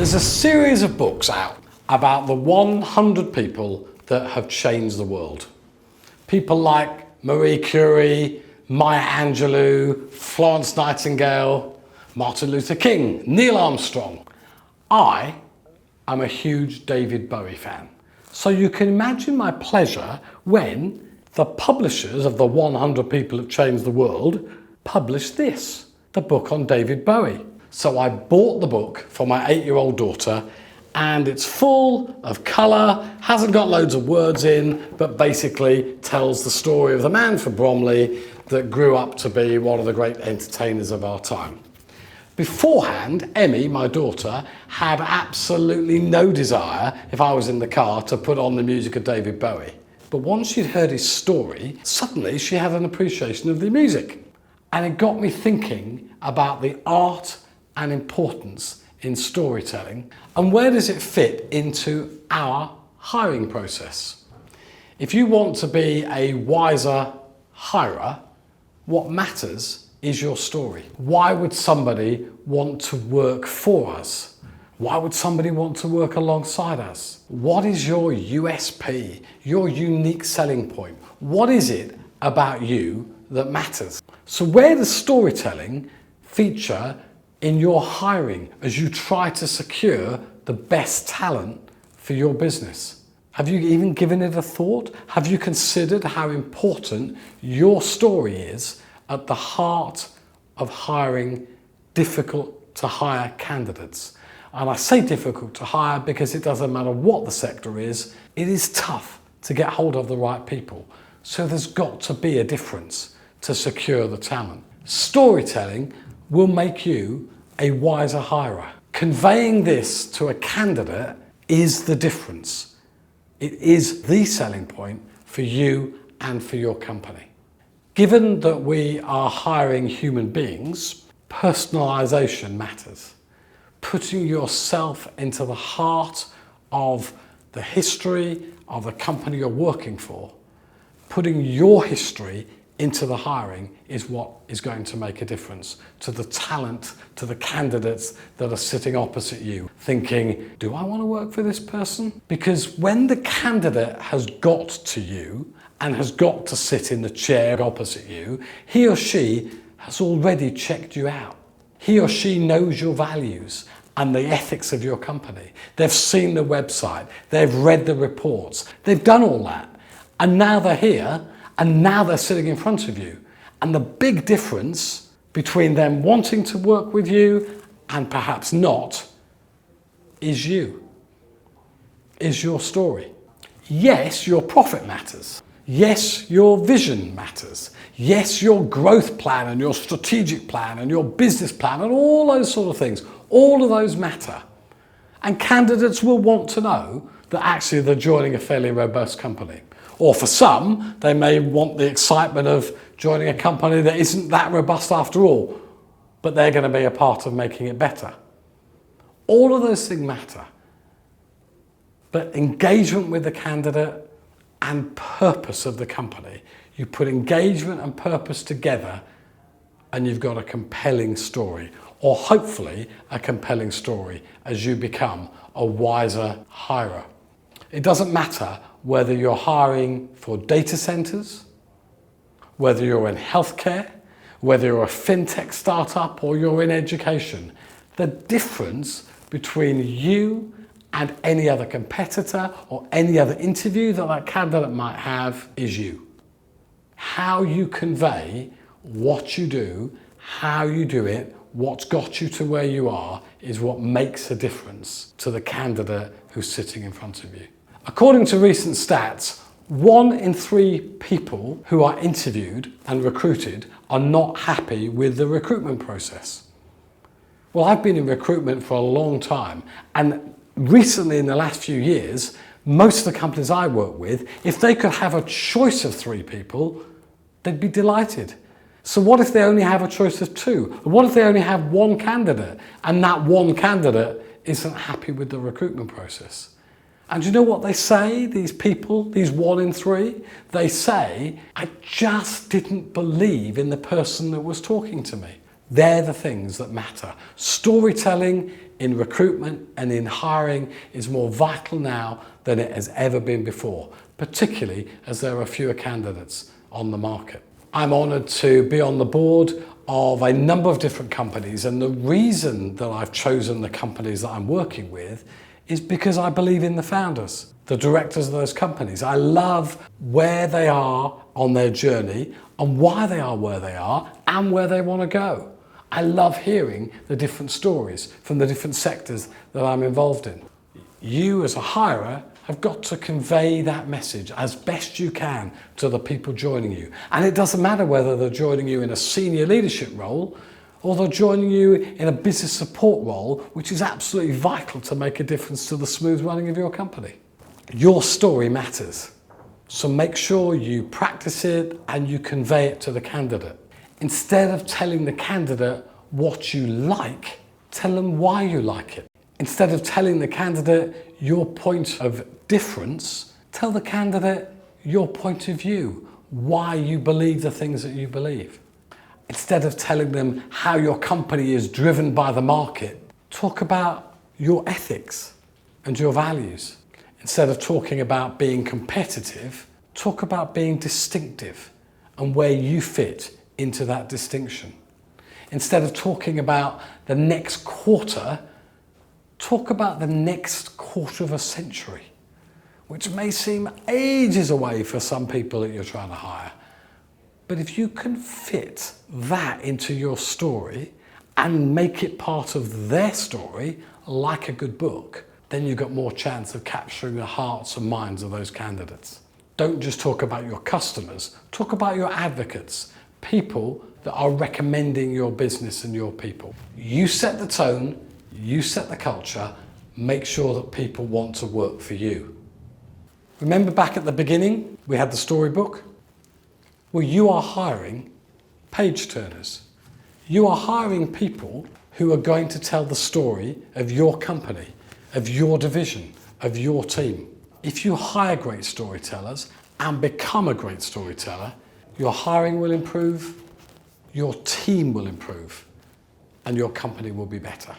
There's a series of books out about the 100 people that have changed the world. People like Marie Curie, Maya Angelou, Florence Nightingale, Martin Luther King, Neil Armstrong. I am a huge David Bowie fan. So you can imagine my pleasure when the publishers of the 100 people that changed the world published this, the book on David Bowie. So I bought the book for my 8-year-old daughter, and it's full of colour, hasn't got loads of words in, but basically tells the story of the man from Bromley that grew up to be one of the great entertainers of our time. Beforehand, Emmy, my daughter, had absolutely no desire, if I was in the car, to put on the music of David Bowie. But once she'd heard his story, suddenly she had an appreciation of the music. And it got me thinking about the art and importance in storytelling, and where does it fit into our hiring process? If you want to be a wiser hirer, what matters is your story. Why would somebody want to work for us? Why would somebody want to work alongside us? What is your USP, your unique selling point? What is it about you that matters? So where does storytelling feature in your hiring as you try to secure the best talent for your business? Have you even given it a thought? Have you considered how important your story is at the heart of hiring difficult to hire candidates? And I say difficult to hire because it doesn't matter what the sector is, it is tough to get hold of the right people. So there's got to be a difference to secure the talent. Storytelling will make you a wiser hirer. Conveying this to a candidate is the difference. It is the selling point for you and for your company. Given that we are hiring human beings, personalization matters. Putting yourself into the heart of the history of the company you're working for, putting your history into the hiring is what is going to make a difference to the talent, to the candidates that are sitting opposite you, thinking, do I want to work for this person? Because when the candidate has got to you and has got to sit in the chair opposite you, he or she has already checked you out. He or she knows your values and the ethics of your company. They've seen the website, they've read the reports, they've done all that. And now they're here, and now they're sitting in front of you. And the big difference between them wanting to work with you and perhaps not is you, is your story. Yes, your profit matters. Yes, your vision matters. Yes, your growth plan and your strategic plan and your business plan and all those sort of things, all of those matter. And candidates will want to know that actually they're joining a fairly robust company. Or for some, they may want the excitement of joining a company that isn't that robust after all, but they're going to be a part of making it better. All of those things matter. But engagement with the candidate and purpose of the company, you put engagement and purpose together and you've got a compelling story, or hopefully a compelling story as you become a wiser hirer. It doesn't matter whether you're hiring for data centers, whether you're in healthcare, whether you're a fintech startup or you're in education. The difference between you and any other competitor or any other interview that that candidate might have is you. How you convey what you do, how you do it, what's got you to where you are is what makes a difference to the candidate who's sitting in front of you. According to recent stats, 1 in 3 people who are interviewed and recruited are not happy with the recruitment process. Well, I've been in recruitment for a long time, and recently in the last few years, most of the companies I work with, if they could have a choice of 3 people, they'd be delighted. So what if they only have a choice of 2? What if they only have 1 candidate and that 1 candidate isn't happy with the recruitment process? And you know what they say, these people, these 1 in 3? They say, I just didn't believe in the person that was talking to me. They're the things that matter. Storytelling in recruitment and in hiring is more vital now than it has ever been before, particularly as there are fewer candidates on the market. I'm honoured to be on the board of a number of different companies, and the reason that I've chosen the companies that I'm working with is because I believe in the founders, the directors of those companies. I love where they are on their journey and why they are where they are and where they want to go. I love hearing the different stories from the different sectors that I'm involved in. You as a hirer have got to convey that message as best you can to the people joining you. And it doesn't matter whether they're joining you in a senior leadership role or they're joining you in a business support role, which is absolutely vital to make a difference to the smooth running of your company. Your story matters. So make sure you practice it and you convey it to the candidate. Instead of telling the candidate what you like, tell them why you like it. Instead of telling the candidate your point of difference, tell the candidate your point of view, why you believe the things that you believe. Instead of telling them how your company is driven by the market, talk about your ethics and your values. Instead of talking about being competitive, talk about being distinctive and where you fit into that distinction. Instead of talking about the next quarter, talk about the next quarter of a century, which may seem ages away for some people that you're trying to hire. But if you can fit that into your story and make it part of their story, like a good book, then you've got more chance of capturing the hearts and minds of those candidates. Don't just talk about your customers, talk about your advocates, people that are recommending your business and your people. You set the tone, you set the culture, make sure that people want to work for you. Remember back at the beginning, we had the storybook? Well, you are hiring page turners. You are hiring people who are going to tell the story of your company, of your division, of your team. If you hire great storytellers and become a great storyteller, your hiring will improve, your team will improve, and your company will be better.